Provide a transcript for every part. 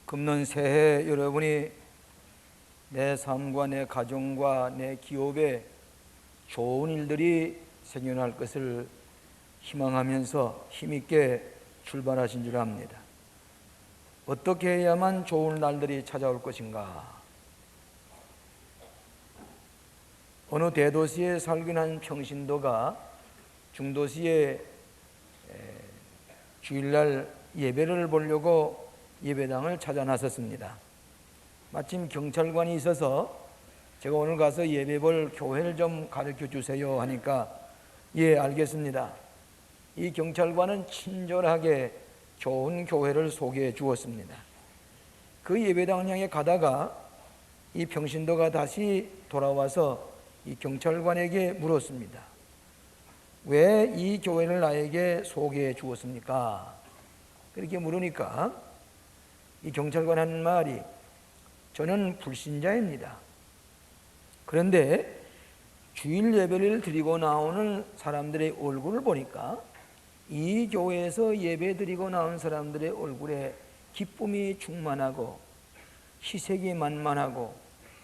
금년 새해 여러분이 내 삶과 내 가정과 내 기업에 좋은 일들이 생겨날 것을 희망하면서 힘있게 출발하신 줄 압니다. 어떻게 해야만 좋은 날들이 찾아올 것인가? 어느 대도시에 살긴 한 평신도가 중도시에 주일날 예배를 보려고 예배당을 찾아 나섰습니다. 마침 경찰관이 있어서 제가 오늘 가서 예배 볼 교회를 좀 가르쳐 주세요 하니까 예, 알겠습니다. 이 경찰관은 친절하게 좋은 교회를 소개해 주었습니다. 그 예배당을 향해 가다가 이 평신도가 다시 돌아와서 이 경찰관에게 물었습니다. 왜 이 교회를 나에게 소개해 주었습니까? 그렇게 물으니까 이 경찰관 하는 말이 저는 불신자입니다. 그런데 주일 예배를 드리고 나오는 사람들의 얼굴을 보니까 이 교회에서 예배 드리고 나온 사람들의 얼굴에 기쁨이 충만하고 희색이 만만하고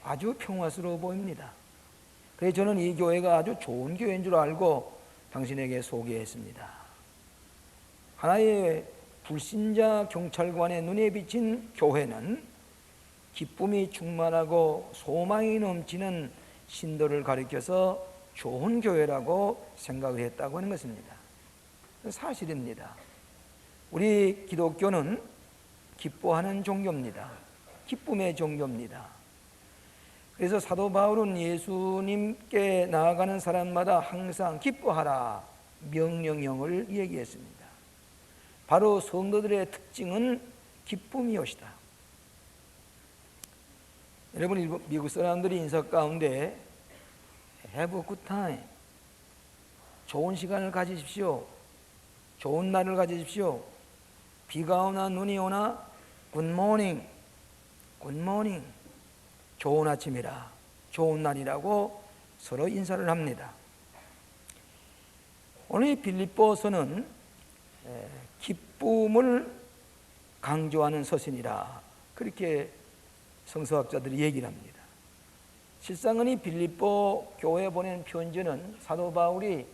아주 평화스러워 보입니다. 그래서 저는 이 교회가 아주 좋은 교회인 줄 알고 당신에게 소개했습니다. 하나의 불신자 경찰관의 눈에 비친 교회는 기쁨이 충만하고 소망이 넘치는 신도를 가리켜서 좋은 교회라고 생각을 했다고 하는 것입니다. 사실입니다. 우리 기독교는 기뻐하는 종교입니다. 기쁨의 종교입니다. 그래서 사도 바울은 예수님께 나아가는 사람마다 항상 기뻐하라 명령형을 얘기했습니다. 바로 성도들의 특징은 기쁨이었다. 여러분, 미국 사람들이 인사 가운데 Have a good time, 좋은 시간을 가지십시오, 좋은 날을 가지십시오, 비가 오나 눈이 오나 Good morning, good morning, 좋은 아침이라, 좋은 날이라고 서로 인사를 합니다. 오늘 빌립보서는 기쁨을 강조하는 서신이라 그렇게 성서학자들이 얘기를 합니다. 실상은 이 빌립보 교회에 보낸 편지는 사도 바울이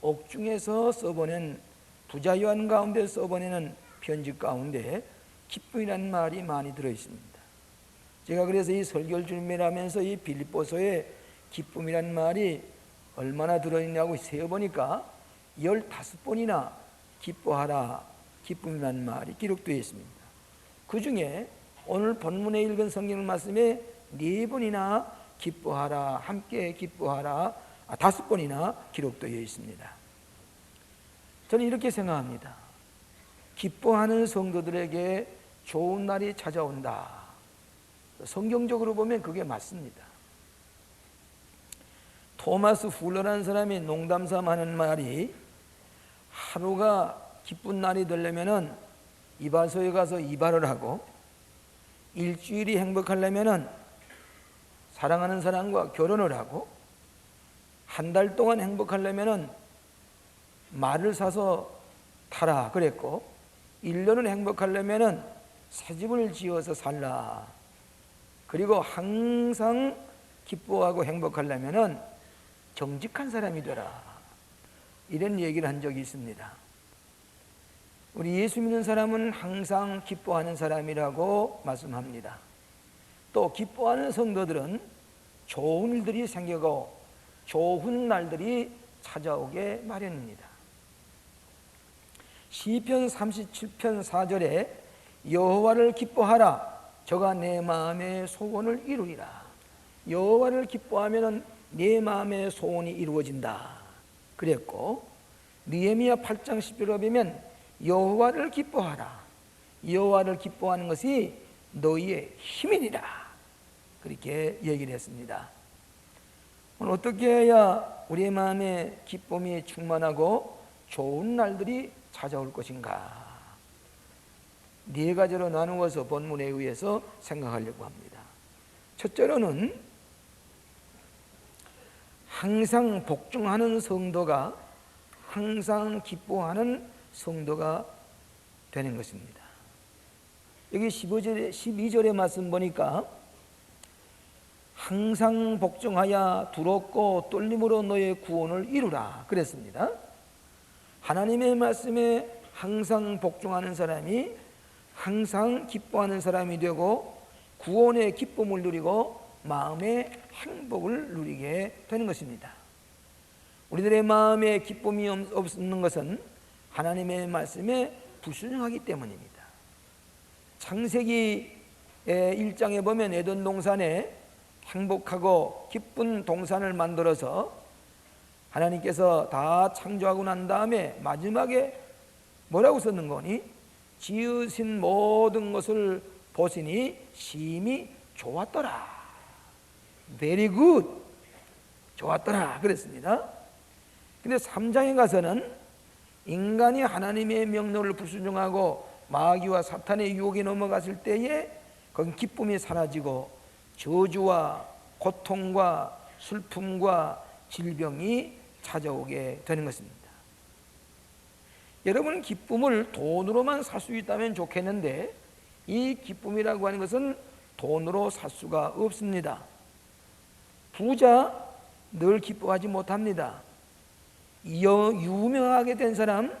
옥중에서 써보낸 부자 요한 가운데 써보내는 편지 가운데 기쁨이라는 말이 많이 들어있습니다. 제가 그래서 이 설교를 준비하면서 이 빌립보서에 기쁨이라는 말이 얼마나 들어있냐고 세어보니까 15번이나 기뻐하라, 기쁨이라는 말이 기록되어 있습니다. 그 중에 오늘 본문에 읽은 성경 말씀에 4번이나 기뻐하라, 함께 기뻐하라, 5번이나 기록되어 있습니다. 저는 이렇게 생각합니다. 기뻐하는 성도들에게 좋은 날이 찾아온다. 성경적으로 보면 그게 맞습니다. 토마스 훌러라는 사람이 농담삼아 하는 말이 하루가 기쁜 날이 되려면은 이발소에 가서 이발을 하고 일주일이 행복하려면은 사랑하는 사람과 결혼을 하고 한 달 동안 행복하려면은 말을 사서 타라 그랬고 1년을 행복하려면은 새 집을 지어서 살라. 그리고 항상 기뻐하고 행복하려면은 정직한 사람이 되라. 이런 얘기를 한 적이 있습니다. 우리 예수 믿는 사람은 항상 기뻐하는 사람이라고 말씀합니다. 또 기뻐하는 성도들은 좋은 일들이 생기고 좋은 날들이 찾아오게 마련입니다. 시편 37편 4절에 여호와를 기뻐하라, 저가 내 마음의 소원을 이루리라. 여호와를 기뻐하면 내 마음의 소원이 이루어진다 그랬고, 느헤미야 8장 10절에 보면 여호와를 기뻐하라, 여호와를 기뻐하는 것이 너희의 힘이니라 그렇게 얘기를 했습니다. 오늘 어떻게 해야 우리의 마음에 기쁨이 충만하고 좋은 날들이 찾아올 것인가? 4가지로 나누어서 본문에 의해서 생각하려고 합니다. 첫째로는 항상 복종하는 성도가, 항상 기뻐하는 성도가 되는 것입니다. 여기 12절의 말씀 보니까 항상 복종하여 두렵고 떨림으로 너의 구원을 이루라 그랬습니다. 하나님의 말씀에 항상 복종하는 사람이 항상 기뻐하는 사람이 되고 구원의 기쁨을 누리고 마음의 행복을 누리게 되는 것입니다. 우리들의 마음에 기쁨이 없는 것은 하나님의 말씀에 불순종하기 때문입니다. 창세기 1장에 보면 에덴 동산에 행복하고 기쁜 동산을 만들어서 하나님께서 다 창조하고 난 다음에 마지막에 뭐라고 썼는 거니? 지으신 모든 것을 보시니 심히 좋았더라. Very good. 좋았더라 그랬습니다. 근데 3장에 가서는 인간이 하나님의 명령을 불순종하고 마귀와 사탄의 유혹에 넘어갔을 때에 거기 기쁨이 사라지고 저주와 고통과 슬픔과 질병이 찾아오게 되는 것입니다. 여러분, 기쁨을 돈으로만 살 수 있다면 좋겠는데 이 기쁨이라고 하는 것은 돈으로 살 수가 없습니다. 부자 늘 기뻐하지 못합니다. 유명하게 된 사람,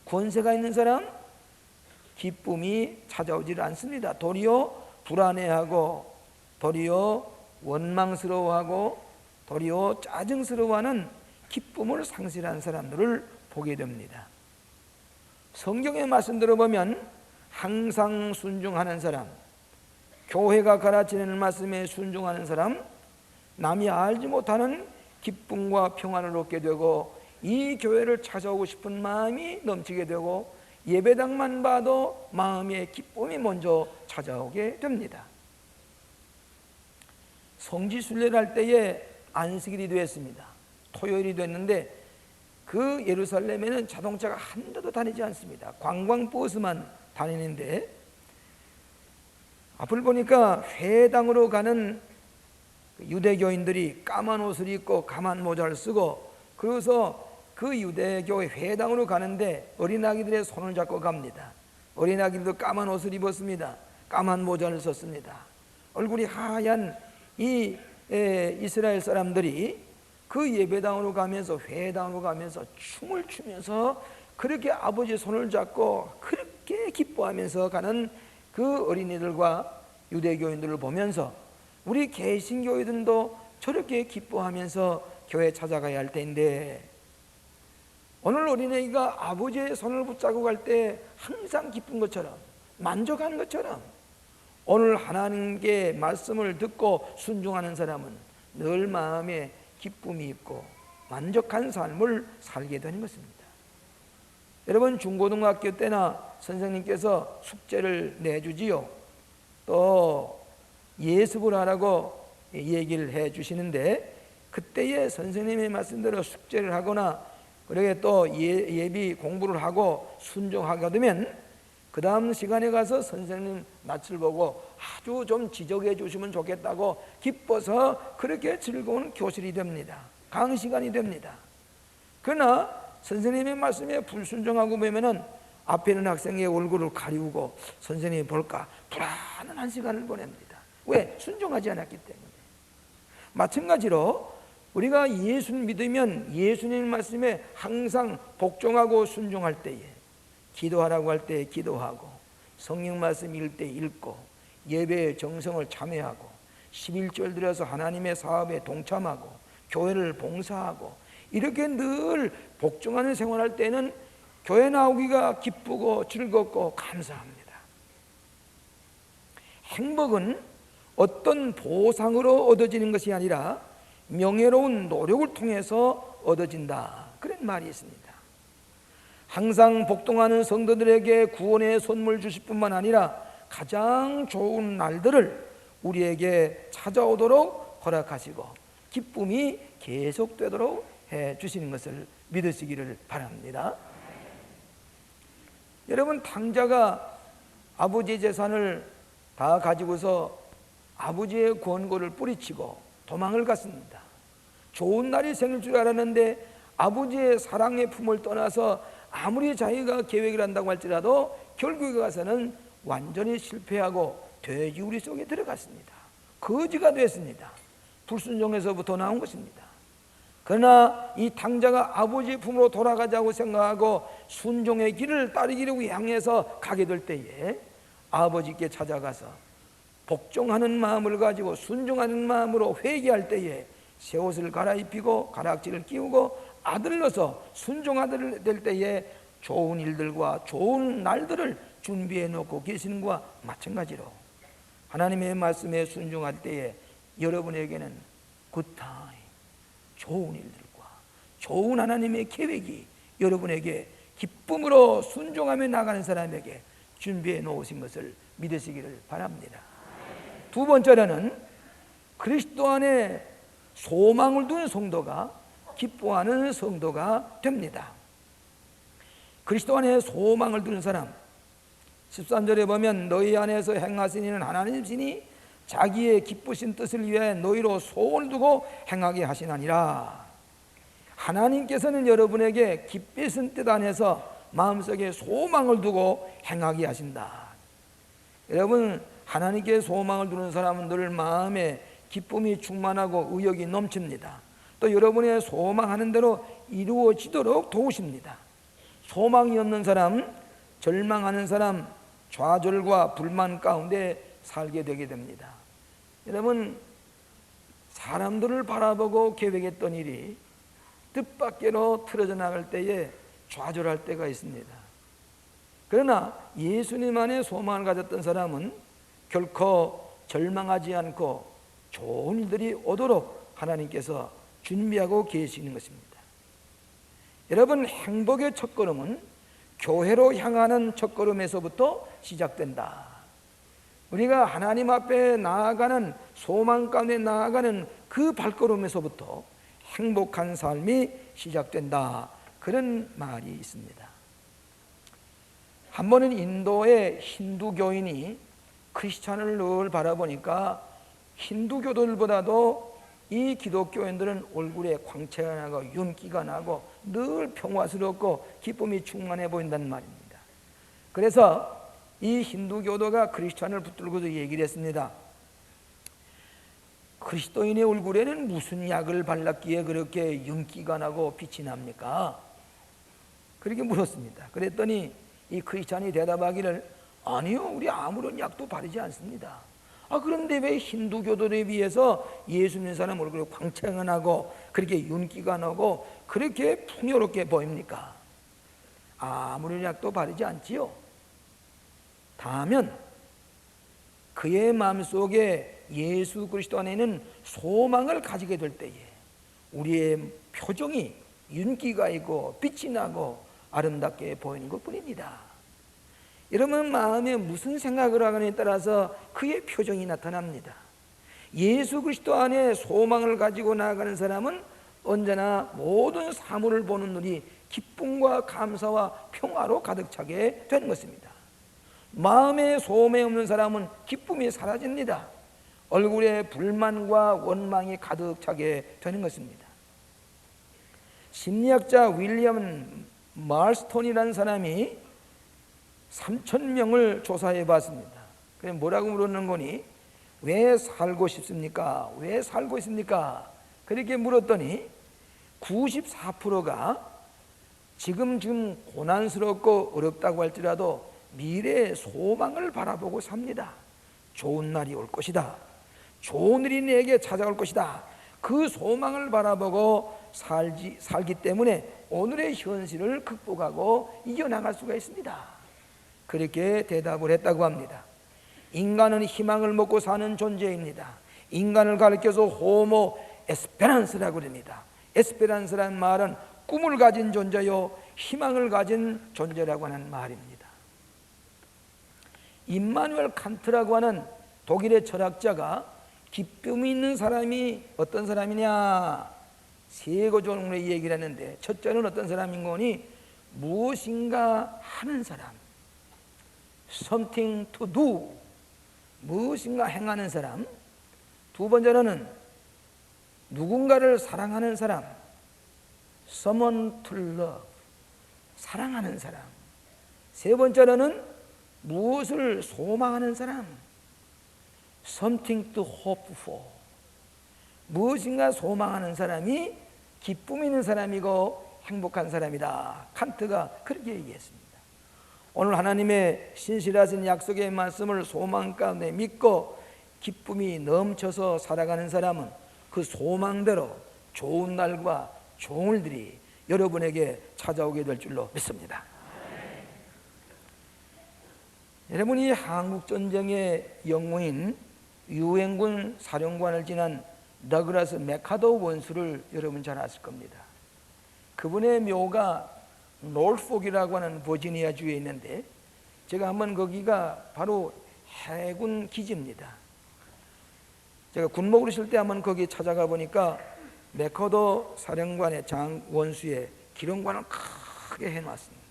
권세가 있는 사람, 기쁨이 찾아오질 않습니다. 도리어 불안해하고 도리어 원망스러워하고 도리어 짜증스러워하는 기쁨을 상실한 사람들을 보게 됩니다. 성경의 말씀대로 보면 항상 순종하는 사람, 교회가 가르치는 말씀에 순종하는 사람, 남이 알지 못하는 기쁨과 평안을 얻게 되고 이 교회를 찾아오고 싶은 마음이 넘치게 되고 예배당만 봐도 마음의 기쁨이 먼저 찾아오게 됩니다. 성지순례를 할 때에 안식일이 되었습니다. 토요일이 됐는데 그 예루살렘에는 자동차가 한 대도 다니지 않습니다. 관광버스만 다니는데 앞을 보니까 회당으로 가는 유대교인들이 까만 옷을 입고 까만 모자를 쓰고 그래서 그 유대교 회당으로 가는데 어린아기들의 손을 잡고 갑니다. 어린아기들도 까만 옷을 입었습니다. 까만 모자를 썼습니다. 얼굴이 하얀 이 이스라엘 사람들이 그 예배당으로 가면서 회당으로 가면서 춤을 추면서 그렇게 아버지의 손을 잡고 그렇게 기뻐하면서 가는 그 어린이들과 유대교인들을 보면서 우리 개신교회들도 저렇게 기뻐하면서 교회 찾아가야 할 텐데 오늘 어린아이가 아버지의 손을 붙잡고 갈 때 항상 기쁜 것처럼 만족하는 것처럼 오늘 하나님께 말씀을 듣고 순종하는 사람은 늘 마음에 기쁨이 있고 만족한 삶을 살게 되는 것입니다. 여러분, 중고등학교 때나 선생님께서 숙제를 내주지요. 또 예습을 하라고 얘기를 해 주시는데 그때에 선생님의 말씀대로 숙제를 하거나 그러게 또 예비 공부를 하고 순종하게 되면 그 다음 시간에 가서 선생님 낯을 보고 아주 좀 지적해 주시면 좋겠다고 기뻐서 그렇게 즐거운 교실이 됩니다. 강시간이 됩니다. 그러나 선생님의 말씀에 불순종하고 보면은 앞에 있는 학생의 얼굴을 가리우고 선생님이 볼까 불안한 시간을 보냅니다. 왜? 순종하지 않았기 때문에. 마찬가지로 우리가 예수를 믿으면 예수님 말씀에 항상 복종하고 순종할 때에 기도하라고 할 때 기도하고 성경 말씀 읽을 때 읽고 예배의 정성을 참여하고 11절 들여서 하나님의 사업에 동참하고 교회를 봉사하고 이렇게 늘 복종하는 생활할 때는 교회 나오기가 기쁘고 즐겁고 감사합니다. 행복은 어떤 보상으로 얻어지는 것이 아니라 명예로운 노력을 통해서 얻어진다, 그런 말이 있습니다. 항상 복종하는 성도들에게 구원의 선물 주실 뿐만 아니라 가장 좋은 날들을 우리에게 찾아오도록 허락하시고 기쁨이 계속되도록 해 주시는 것을 믿으시기를 바랍니다. 여러분, 탕자가 아버지의 재산을 다 가지고서 아버지의 권고를 뿌리치고 도망을 갔습니다. 좋은 날이 생길 줄 알았는데 아버지의 사랑의 품을 떠나서 아무리 자기가 계획을 한다고 할지라도 결국에 가서는 완전히 실패하고 돼지우리 속에 들어갔습니다. 거지가 됐습니다. 불순종에서부터 나온 것입니다. 그러나 이 탕자가 아버지의 품으로 돌아가자고 생각하고 순종의 길을 따르기를 향해서 가게 될 때에 아버지께 찾아가서 복종하는 마음을 가지고 순종하는 마음으로 회개할 때에 새 옷을 갈아입히고 가락지를 끼우고 아들로서 순종아들 될 때에 좋은 일들과 좋은 날들을 준비해 놓고 계시는 것과 마찬가지로 하나님의 말씀에 순종할 때에 여러분에게는 굿타임, 좋은 일들과 좋은 하나님의 계획이 여러분에게 기쁨으로 순종하며 나가는 사람에게 준비해 놓으신 것을 믿으시기를 바랍니다. 두 번째로는 그리스도 안에 소망을 둔 성도가 기뻐하는 성도가 됩니다. 그리스도 안에 소망을 두는 사람, 13절에 보면 너희 안에서 행하시는 하나님이시니 자기의 기쁘신 뜻을 위해 너희로 소원을 두고 행하게 하시나니라. 하나님께서는 여러분에게 기쁘신 뜻 안에서 마음속에 소망을 두고 행하게 하신다. 여러분, 하나님께 소망을 두는 사람은 늘 마음에 기쁨이 충만하고 의욕이 넘칩니다. 또 여러분의 소망하는 대로 이루어지도록 도우십니다. 소망이 없는 사람, 절망하는 사람, 좌절과 불만 가운데 살게 되게 됩니다. 여러분, 사람들을 바라보고 계획했던 일이 뜻밖으로 틀어져 나갈 때에 좌절할 때가 있습니다. 그러나 예수님 안에 소망을 가졌던 사람은 결코 절망하지 않고 좋은 일들이 오도록 하나님께서 준비하고 계시는 것입니다. 여러분, 행복의 첫걸음은 교회로 향하는 첫걸음에서부터 시작된다. 우리가 하나님 앞에 나아가는 소망 가운데 나아가는 그 발걸음에서부터 행복한 삶이 시작된다. 그런 말이 있습니다. 한 번은 인도의 힌두 교인이 크리스찬을 늘 바라보니까 힌두교들보다도 이 기독교인들은 얼굴에 광채가 나고 윤기가 나고 늘 평화스럽고 기쁨이 충만해 보인다는 말입니다. 그래서 이 힌두교도가 크리스찬을 붙들고도 얘기를 했습니다. 그리스도인의 얼굴에는 무슨 약을 발랐기에 그렇게 윤기가 나고 빛이 납니까? 그렇게 물었습니다. 그랬더니 이 크리스찬이 대답하기를 아니요, 우리 아무런 약도 바르지 않습니다. 그런데 왜 힌두교도에 비해서 예수 믿는 사람 얼굴에 광채가 나고 그렇게 윤기가 나고 그렇게 풍요롭게 보입니까? 아무런 약도 바르지 않지요. 다만 그의 마음속에 예수 그리스도 안에는 소망을 가지게 될 때에 우리의 표정이 윤기가 있고 빛이 나고 아름답게 보이는 것뿐입니다. 여러분, 마음에 무슨 생각을 하느냐에 따라서 그의 표정이 나타납니다. 예수 그리스도 안에 소망을 가지고 나아가는 사람은 언제나 모든 사물을 보는 눈이 기쁨과 감사와 평화로 가득 차게 되는 것입니다. 마음에 소망이 없는 사람은 기쁨이 사라집니다. 얼굴에 불만과 원망이 가득 차게 되는 것입니다. 심리학자 윌리엄 말스톤이라는 사람이 3,000명을 조사해 봤습니다. 그래서 뭐라고 물었는 거니? 왜 살고 싶습니까? 왜 살고 있습니까? 그렇게 물었더니 94%가 지금 고난스럽고 어렵다고 할지라도 미래의 소망을 바라보고 삽니다. 좋은 날이 올 것이다. 좋은 일이 내게 찾아올 것이다. 그 소망을 바라보고 살기 때문에 오늘의 현실을 극복하고 이겨나갈 수가 있습니다. 그렇게 대답을 했다고 합니다. 인간은 희망을 먹고 사는 존재입니다. 인간을 가리켜서 호모 에스페란스라고 합니다. 에스페란스라는 말은 꿈을 가진 존재요 희망을 가진 존재라고 하는 말입니다. 임마누엘 칸트라고 하는 독일의 철학자가 기쁨이 있는 사람이 어떤 사람이냐 세 가지로 얘기를 했는데, 첫째는 어떤 사람인 거니? 무엇인가 하는 사람, something to do, 무엇인가 행하는 사람. 두 번째로는 누군가를 사랑하는 사람, someone to love, 사랑하는 사람. 세 번째로는 무엇을 소망하는 사람, something to hope for, 무엇인가 소망하는 사람이 기쁨 있는 사람이고 행복한 사람이다. 칸트가 그렇게 얘기했습니다. 오늘 하나님의 신실하신 약속의 말씀을 소망 가운데 믿고 기쁨이 넘쳐서 살아가는 사람은 그 소망대로 좋은 날과 좋은 일들이 여러분에게 찾아오게 될 줄로 믿습니다. 여러분이 한국전쟁의 영웅인 유엔군 사령관을 지난 더글라스 맥카도 원수를 여러분 잘 아실 겁니다. 그분의 묘가 놀폭이라고 하는 버지니아주에 있는데, 제가 한번 거기가 바로 해군 기지입니다. 제가 군목으로 쉴 때 한번 거기 찾아가 보니까 맥카도 사령관의 장 원수의 기령관을 크게 해놨습니다.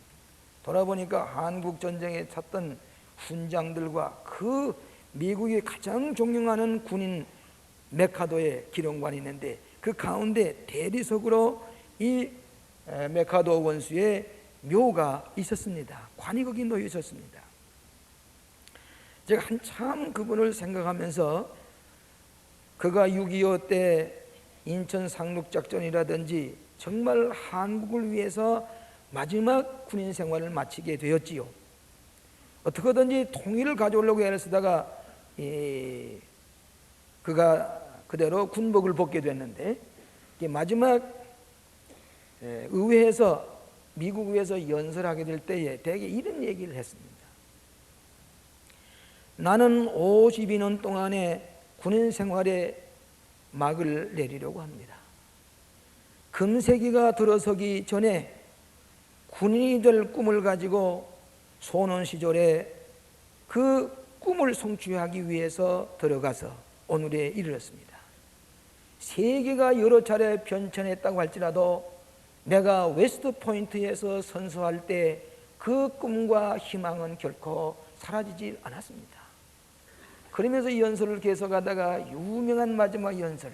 돌아보니까 한국 전쟁에 탔던 훈장들과 그 미국이 가장 존경하는 군인 메카도의 기령관이 있는데, 그 가운데 대리석으로 이 메카도 원수의 묘가 있었습니다. 관이 거기 놓여 있었습니다. 제가 한참 그분을 생각하면서 그가 6.25 때 인천 상륙작전이라든지 정말 한국을 위해서 마지막 군인 생활을 마치게 되었지요. 어떻게든지 통일을 가져오려고 애를 쓰다가 그가 그대로 군복을 벗게 됐는데, 마지막 의회에서 미국 의회에서 연설하게 될 때에 대개 이런 얘기를 했습니다. 나는 52년 동안의 군인 생활에 막을 내리려고 합니다. 금세기가 들어서기 전에 군인이 될 꿈을 가지고 소년 시절에 그 꿈을 성취하기 위해서 들어가서 오늘에 이르렀습니다. 세계가 여러 차례 변천했다고 할지라도 내가 웨스트 포인트에서 선서할 때 그 꿈과 희망은 결코 사라지지 않았습니다. 그러면서 이 연설을 계속하다가 유명한 마지막 연설,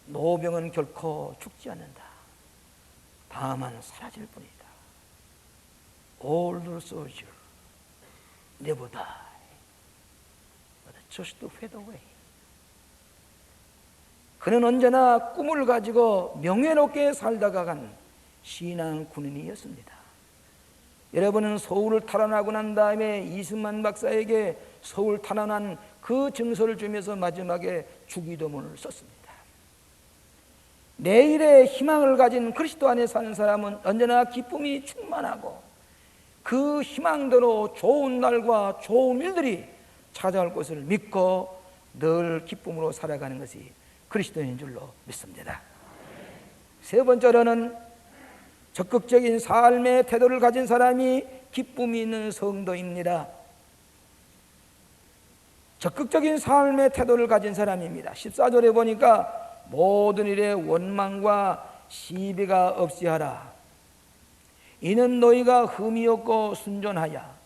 노병은 결코 죽지 않는다. 다만 사라질 뿐이다. All the soldiers never die, but just fade away. 그는 언제나 꿈을 가지고 명예롭게 살다가 간 신앙 군인이었습니다. 여러분은 서울을 탈환하고 난 다음에 이승만 박사에게 서울 탈환한 그 증서를 주면서 마지막에 주기도문을 썼습니다. 내일의 희망을 가진 그리스도 안에 사는 사람은 언제나 기쁨이 충만하고 그 희망대로 좋은 날과 좋은 일들이 찾아올 것을 믿고 늘 기쁨으로 살아가는 것이 그리스도인 줄로 믿습니다. 세 번째로는 적극적인 삶의 태도를 가진 사람이 기쁨이 있는 성도입니다. 적극적인 삶의 태도를 가진 사람입니다. 14절에 보니까 모든 일에 원망과 시비가 없이 하라. 이는 너희가 흠이 없고 순전하여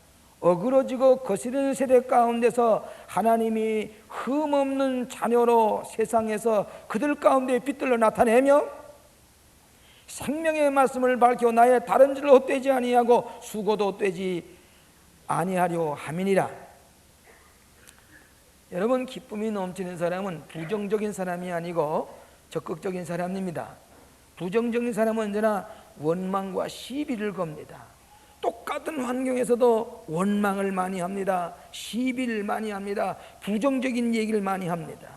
어그러지고 거스르는 세대 가운데서 하나님이 흠 없는 자녀로 세상에서 그들 가운데 빛들로 나타내며 생명의 말씀을 밝혀 나의 다른 질을 헛되지 아니하고 수고도 헛되지 아니하려 함이니라. 여러분, 기쁨이 넘치는 사람은 부정적인 사람이 아니고 적극적인 사람입니다. 부정적인 사람은 언제나 원망과 시비를 겁니다. 똑같은 환경에서도 원망을 많이 합니다. 시비를 많이 합니다. 부정적인 얘기를 많이 합니다.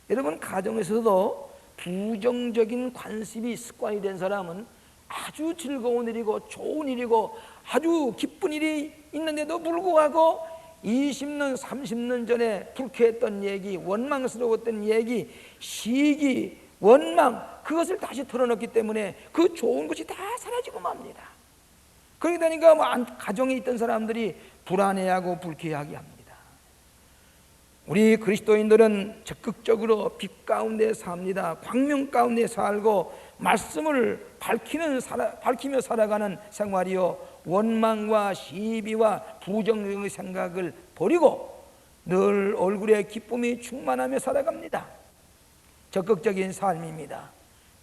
여러분, 가정에서도 부정적인 관심이 습관이 된 사람은 아주 즐거운 일이고 좋은 일이고 아주 기쁜 일이 있는데도 불구하고 20년, 30년 전에 불쾌했던 얘기, 원망스러웠던 얘기, 시기, 원망, 그것을 다시 털어놓기 때문에 그 좋은 것이 다 사라지고 맙니다. 그러게 되니까 가정에 있던 사람들이 불안해하고 불쾌하게 합니다. 우리 그리스도인들은 적극적으로 빛 가운데 삽니다. 광명 가운데 살고 말씀을 밝히며 살아가는 생활이요, 원망과 시비와 부정적인 생각을 버리고 늘 얼굴에 기쁨이 충만하며 살아갑니다. 적극적인 삶입니다.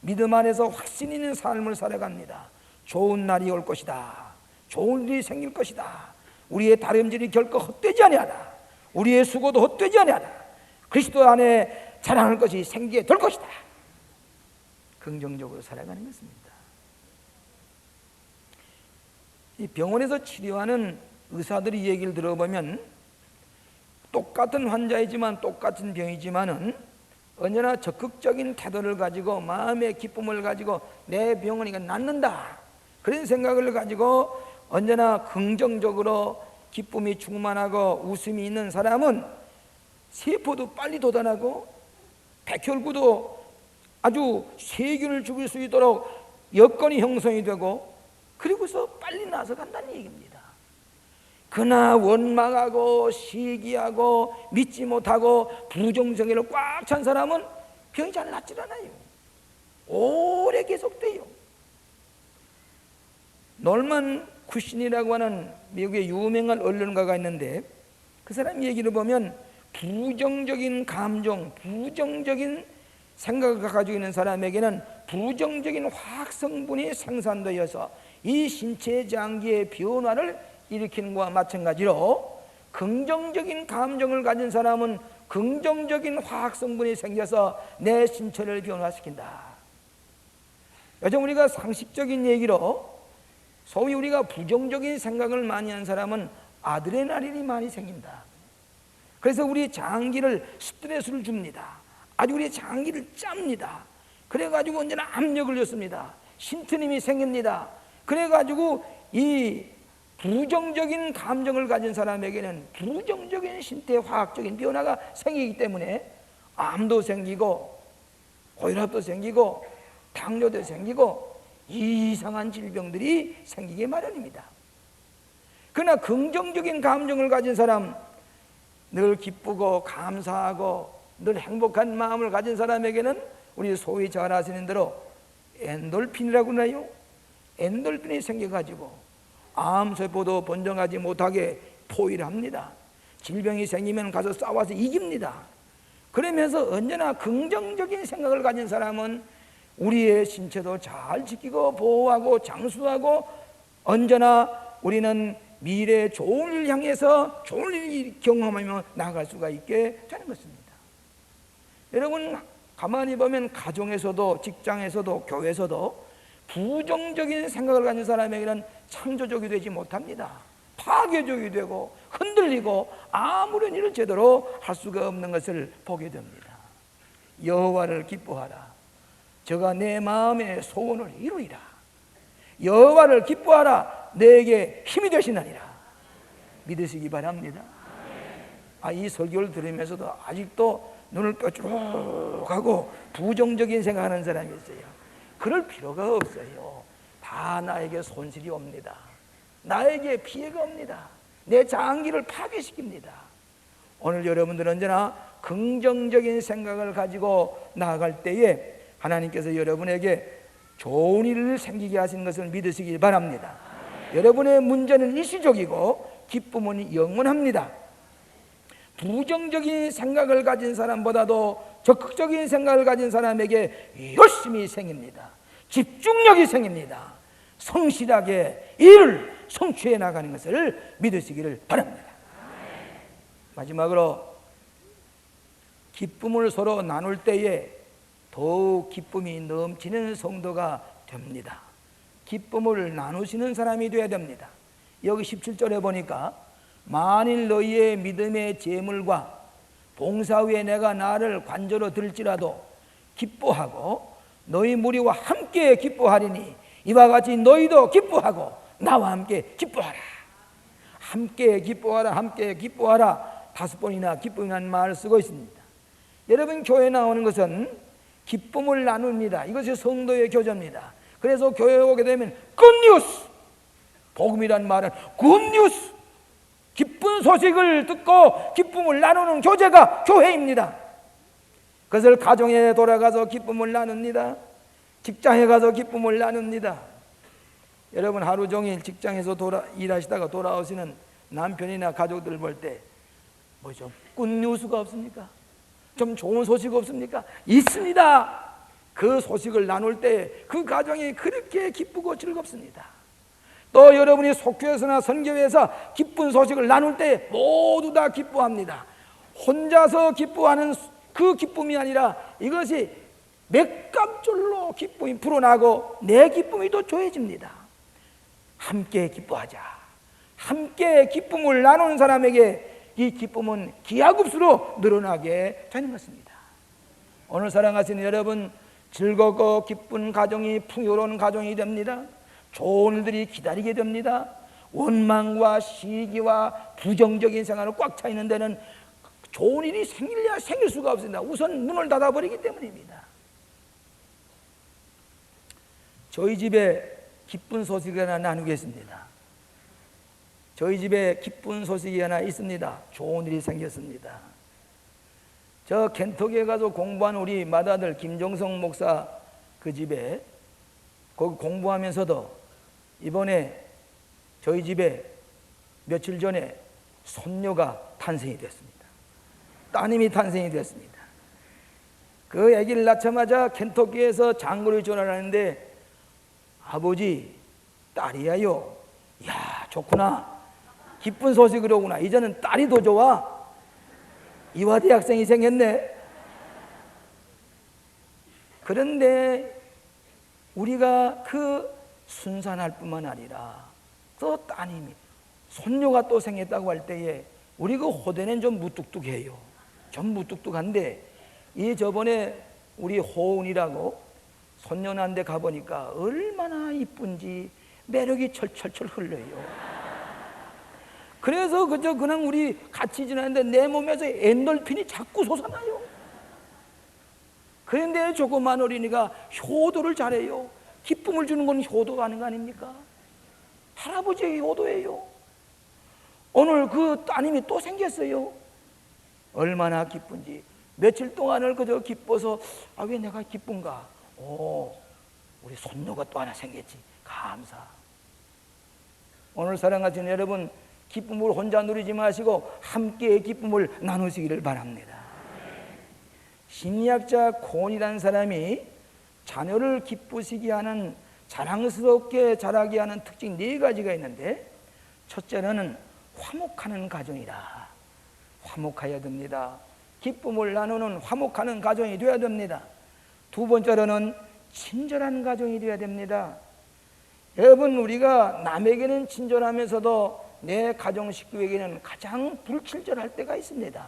믿음 안에서 확신 있는 삶을 살아갑니다. 좋은 날이 올 것이다. 좋은 일이 생길 것이다. 우리의 다름질이 결코 헛되지 아니하다. 우리의 수고도 헛되지 아니하다. 그리스도 안에 자랑할 것이 생기게 될 것이다. 긍정적으로 살아가는 것입니다. 이 병원에서 치료하는 의사들이 얘기를 들어보면 똑같은 환자이지만 똑같은 병이지만은 언제나 적극적인 태도를 가지고 마음의 기쁨을 가지고 내 병은 이거 낫는다, 그런 생각을 가지고 언제나 긍정적으로 기쁨이 충만하고 웃음이 있는 사람은 세포도 빨리 돋아나고 백혈구도 아주 세균을 죽일 수 있도록 여건이 형성이 되고 그리고서 빨리 나서 간다는 얘기입니다. 그러나 원망하고 시기하고 믿지 못하고 부정적으로 꽉 찬 사람은 병이 잘 낫질 않아요. 오래 계속돼요. 놀만 쿠신이라고 하는 미국의 유명한 언론가가 있는데 그 사람 얘기를 보면 부정적인 감정, 부정적인 생각을 가지고 있는 사람에게는 부정적인 화학 성분이 생산되어서 이 신체 장기의 변화를 일으키는 것과 마찬가지로 긍정적인 감정을 가진 사람은 긍정적인 화학 성분이 생겨서 내 신체를 변화시킨다. 요즘 우리가 상식적인 얘기로 소위 우리가 부정적인 생각을 많이 한 사람은 아드레날린이 많이 생긴다. 그래서 우리 장기를 스트레스를 줍니다. 아주 우리 장기를 짭니다. 그래가지고 언제나 압력을 줬습니다. 신트림이 생깁니다. 그래가지고 이 부정적인 감정을 가진 사람에게는 부정적인 신체 화학적인 변화가 생기기 때문에 암도 생기고 고혈압도 생기고 당뇨도 생기고 이상한 질병들이 생기게 마련입니다. 그러나 긍정적인 감정을 가진 사람, 늘 기쁘고 감사하고 늘 행복한 마음을 가진 사람에게는 우리 소위 잘 아시는 대로 엔돌핀이라고 하나요? 엔돌핀이 생겨가지고 암세포도 번성하지 못하게 포위를 합니다. 질병이 생기면 가서 싸워서 이깁니다. 그러면서 언제나 긍정적인 생각을 가진 사람은 우리의 신체도 잘 지키고 보호하고 장수하고 언제나 우리는 미래의 좋은 일을 향해서 좋은 일을 경험하며 나아갈 수가 있게 되는 것입니다. 여러분 가만히 보면 가정에서도 직장에서도 교회에서도 부정적인 생각을 가진 사람에게는 창조적이 되지 못합니다. 파괴적이 되고 흔들리고 아무런 일을 제대로 할 수가 없는 것을 보게 됩니다. 여호와를 기뻐하라. 저가 내 마음의 소원을 이루리라. 여호와를 기뻐하라. 내게 힘이 되시나니라. 믿으시기 바랍니다. 이 설교를 들으면서도 아직도 눈을 뾰족하고 부정적인 생각하는 사람이 있어요. 그럴 필요가 없어요. 다 나에게 손실이 옵니다. 나에게 피해가 옵니다. 내 장기를 파괴시킵니다. 오늘 여러분들은 언제나 긍정적인 생각을 가지고 나아갈 때에 하나님께서 여러분에게 좋은 일을 생기게 하신 것을 믿으시기 바랍니다. 여러분의 문제는 일시적이고 기쁨은 영원합니다. 부정적인 생각을 가진 사람보다도 적극적인 생각을 가진 사람에게 열심히 생깁니다. 집중력이 생깁니다. 성실하게 일을 성취해 나가는 것을 믿으시기를 바랍니다. 마지막으로 기쁨을 서로 나눌 때에 더욱 기쁨이 넘치는 성도가 됩니다. 기쁨을 나누시는 사람이 되어야 됩니다. 여기 17절에 보니까 만일 너희의 믿음의 재물과 봉사 후에 내가 나를 관저로 들지라도 기뻐하고 너희 무리와 함께 기뻐하리니 이와 같이 너희도 기뻐하고 나와 함께 기뻐하라. 함께 기뻐하라, 함께 기뻐하라. 5번이나 기쁨이라는 말을 쓰고 있습니다. 여러분 교회에 나오는 것은 기쁨을 나눕니다. 이것이 성도의 교제입니다. 그래서 교회에 오게 되면 굿뉴스, 복음이란 말은 굿뉴스, 기쁜 소식을 듣고 기쁨을 나누는 교제가 교회입니다. 그것을 가정에 돌아가서 기쁨을 나눕니다. 직장에 가서 기쁨을 나눕니다. 여러분 하루 종일 직장에서 일하시다가 돌아오시는 남편이나 가족들을 볼 때 뭐 좀 굿뉴스가 없습니까? 좀 좋은 소식 없습니까? 있습니다. 그 소식을 나눌 때 그 가정이 그렇게 기쁘고 즐겁습니다. 또 여러분이 속교회에서나 선교회에서 기쁜 소식을 나눌 때 모두 다 기뻐합니다. 혼자서 기뻐하는 그 기쁨이 아니라 이것이 맥감줄로 기쁨이 불어나고 내 기쁨이 더 좋아집니다. 함께 기뻐하자. 함께 기쁨을 나누는 사람에게 이 기쁨은 기하급수로 늘어나게 되는 것입니다. 오늘 사랑하시는 여러분, 즐겁고 기쁜 가정이 풍요로운 가정이 됩니다. 좋은 일들이 기다리게 됩니다. 원망과 시기와 부정적인 생활은 꽉 차 있는 데는 좋은 일이 생길 수가 없습니다. 우선 문을 닫아버리기 때문입니다. 저희 집에 기쁜 소식이 하나 나누겠습니다. 저희 집에 기쁜 소식이 하나 있습니다. 좋은 일이 생겼습니다. 저 켄터키에 가서 공부한 우리 맏아들 김정성 목사 그 집에 거기 공부하면서도 이번에 저희 집에 며칠 전에 손녀가 탄생이 됐습니다. 따님이 탄생이 됐습니다. 그 아기를 낳자마자 켄터키에서 장로를 전화를 하는데, 아버지, 딸이야요. 이야, 좋구나. 기쁜 소식으로구나. 이제는 딸이 더 좋아. 이화대 학생이 생겼네. 그런데 우리가 그 순산할 뿐만 아니라 또 따님이 손녀가 또 생겼다고 할 때에 우리 그 호대는 좀 무뚝뚝해요. 좀 무뚝뚝한데 이 저번에 우리 호은이라고 손녀 난 데 가보니까 얼마나 이쁜지 매력이 철철철 흘러요. 그래서 그냥 우리 같이 지나는데 내 몸에서 엔돌핀이 자꾸 솟아나요. 그런데 조그만 어린이가 효도를 잘해요. 기쁨을 주는 건 효도가 아닌 거 아닙니까? 할아버지의 효도예요. 오늘 그 따님이 또 생겼어요. 얼마나 기쁜지. 며칠 동안을 그저 기뻐서 왜 내가 기쁜가? 우리 손녀가 또 하나 생겼지. 감사. 오늘 사랑하시는 여러분, 기쁨을 혼자 누리지 마시고 함께 기쁨을 나누시기를 바랍니다. 심리학자 콘이라는 사람이 자녀를 기쁘시게 하는, 자랑스럽게 자라게 하는 특징 4가지가 있는데, 첫째는 화목하는 가정이다. 화목해야 됩니다. 기쁨을 나누는 화목하는 가정이 되어야 됩니다. 두 번째로는 친절한 가정이 되어야 됩니다. 여러분, 우리가 남에게는 친절하면서도 내 가정 식구에게는 가장 불친절할 때가 있습니다.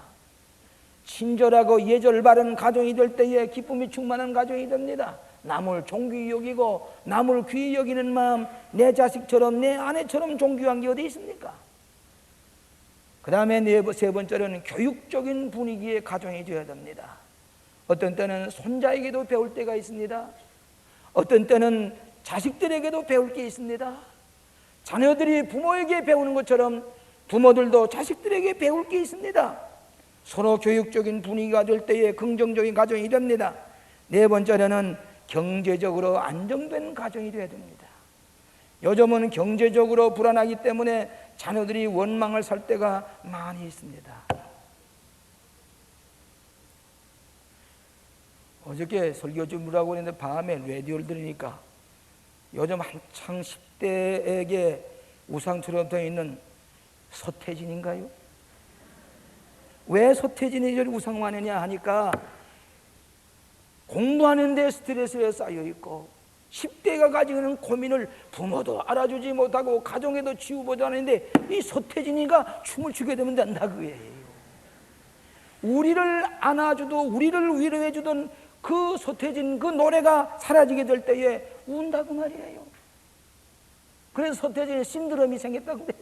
친절하고 예절 바른 가정이 될 때에 기쁨이 충만한 가정이 됩니다. 남을 존귀히 여기고 남을 귀히 여기는 마음, 내 자식처럼 내 아내처럼 존귀한 게 어디 있습니까? 그 다음에 세 번째로는 교육적인 분위기의 가정이 되어야 됩니다. 어떤 때는 손자에게도 배울 때가 있습니다. 어떤 때는 자식들에게도 배울 게 있습니다. 자녀들이 부모에게 배우는 것처럼 부모들도 자식들에게 배울 게 있습니다. 서로 교육적인 분위기가 될 때에 긍정적인 가정이 됩니다. 네 번째로는 경제적으로 안정된 가정이 되어야 됩니다. 요즘은 경제적으로 불안하기 때문에 자녀들이 원망을 살 때가 많이 있습니다. 어저께 설교 준비하고 있는데 밤에 라디오를 들으니까 요즘 한창 10대에게 우상처럼 되어 있는 서태진인가요? 왜 서태진이 저리 우상화하느냐 하니까 공부하는 데 스트레스에 쌓여 있고 10대가 가지고 있는 고민을 부모도 알아주지 못하고 가정에도 치유보지 않는데 이 서태진이가 춤을 추게 되면 된다 그거예요. 우리를 안아주도 우리를 위로해주던 그 서태진 그 노래가 사라지게 될 때에 운다고 말이에요. 그래서 서태진의 신드롬이 생겼다고 그래요.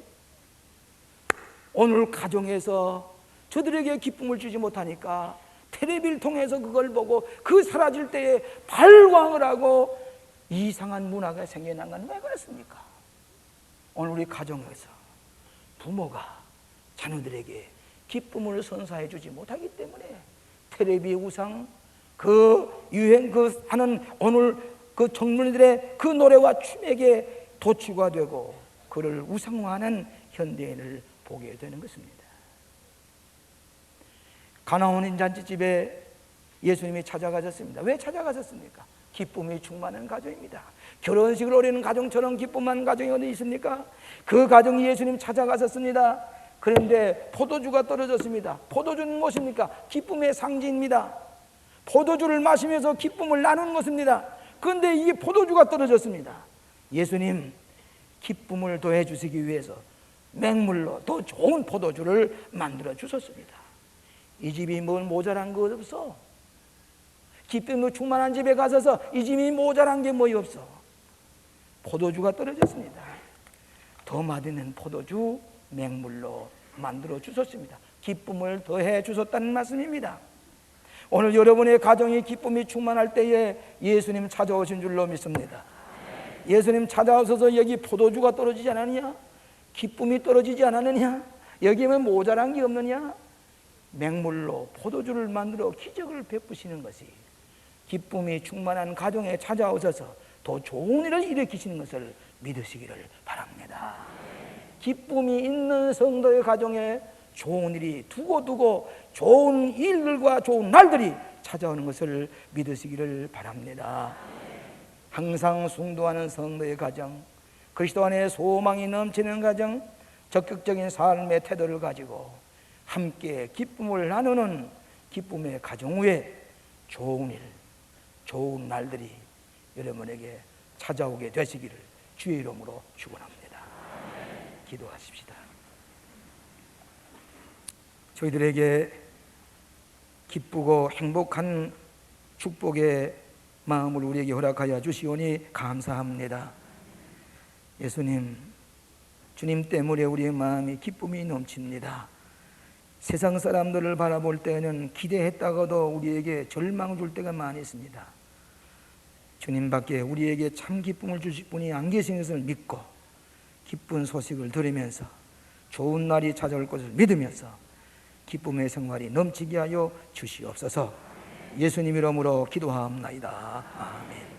오늘 가정에서 저들에게 기쁨을 주지 못하니까 텔레비를 통해서 그걸 보고 그 사라질 때에 발광을 하고 이상한 문화가 생겨난 건 왜 그렇습니까? 오늘 우리 가정에서 부모가 자녀들에게 기쁨을 선사해 주지 못하기 때문에 텔레비 우상, 그 유행 그 하는 오늘 그 젊은이들의 그 노래와 춤에게 도취가 되고 그를 우상화하는 현대인을 보게 되는 것입니다. 가나온 잔치집에 예수님이 찾아가셨습니다. 왜 찾아가셨습니까? 기쁨이 충만한 가정입니다. 결혼식을 올리는 가정처럼 기쁨한 가정이 어디 있습니까? 그 가정이 예수님 찾아가셨습니다. 그런데 포도주가 떨어졌습니다. 포도주는 무엇입니까? 기쁨의 상징입니다. 포도주를 마시면서 기쁨을 나누는 것입니다. 그런데 이게 포도주가 떨어졌습니다. 예수님 기쁨을 더해 주시기 위해서 맹물로 더 좋은 포도주를 만들어 주셨습니다. 이 집이 뭘 모자란 것 없어. 기쁨이 충만한 집에 가서서 이 집이 모자란 게 뭐이 없어. 포도주가 떨어졌습니다. 더 맛있는 포도주 맹물로 만들어 주셨습니다. 기쁨을 더해 주셨다는 말씀입니다. 오늘 여러분의 가정이 기쁨이 충만할 때에 예수님 찾아오신 줄로 믿습니다. 예수님 찾아오셔서 여기 포도주가 떨어지지 않았느냐? 기쁨이 떨어지지 않았느냐? 여기에 모자란 게 없느냐? 맹물로 포도주를 만들어 기적을 베푸시는 것이 기쁨이 충만한 가정에 찾아오셔서 더 좋은 일을 일으키시는 것을 믿으시기를 바랍니다. 기쁨이 있는 성도의 가정에 좋은 일이 두고두고 좋은 일들과 좋은 날들이 찾아오는 것을 믿으시기를 바랍니다. 항상 숭도하는 성도의 가정, 그리스도 안에 소망이 넘치는 가정, 적극적인 삶의 태도를 가지고 함께 기쁨을 나누는 기쁨의 가정 위에 좋은 일, 좋은 날들이 여러분에게 찾아오게 되시기를 주의 이름으로 축원합니다. 기도하십시다. 저희들에게 기쁘고 행복한 축복의 마음을 우리에게 허락하여 주시오니 감사합니다. 예수님, 주님 때문에 우리의 마음이 기쁨이 넘칩니다. 세상 사람들을 바라볼 때는 기대했다가도 우리에게 절망 줄 때가 많이 있습니다. 주님밖에 우리에게 참 기쁨을 주실 분이 안 계신 것을 믿고 기쁜 소식을 들으면서 좋은 날이 찾아올 것을 믿으면서 기쁨의 생활이 넘치게 하여 주시옵소서. 예수님 이름으로 기도하옵나이다. 아멘.